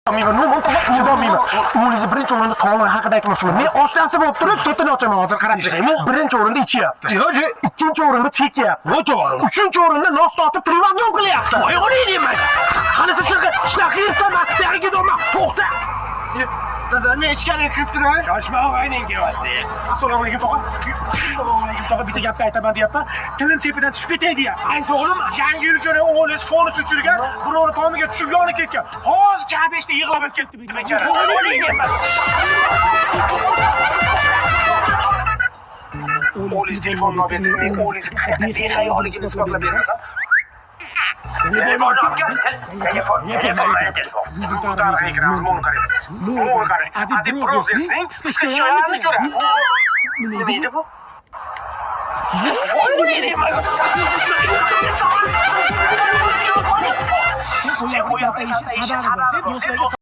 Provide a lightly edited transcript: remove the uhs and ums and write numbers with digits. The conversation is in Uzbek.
Olmayman, chidolmayman. O'g'lingiz birinchi o'rinda sog'lig'i haqida aytmoqchiman. Men oshnasi bo'lib turib, chetini ochaman hozir qarab chiqaymi? Birinchi o'rinda ichyapti. Ikkinchi o'rinda chekyapti. Uchinchi o'rinda nos totib privatnom qilyapti. Voy o'rayman. Qanisi shunaqa ishlar qilsam, yariga doma. To'xta. Dada, men ichkariga kirib turay. Shoshma o'g'ayning kelyapti. Assalomu alaykum tog'a. Assalomu alaykum tog'a, bitta gapni aytaman deyapman. Tilim sepidan chiqib ketay deyapti. Ayt o'g'lim, yangi yil uchun o'g'lingiz fonus uchirgan, birovni tomiga tushib yonib ketgan. Hozir kabeshda yig'lab ketdi bechara. O'g'lingiz telefonini olib bersangiz, men o'g'lingizni qayerda behayolligini isbotlab beraman. Telefon. Muhtar ekran, monqarang. Monqarang. Adi prozesning qisqa joyini ko'ra. Nima deydi bu? Sen qo'yapsan, ishi sababi.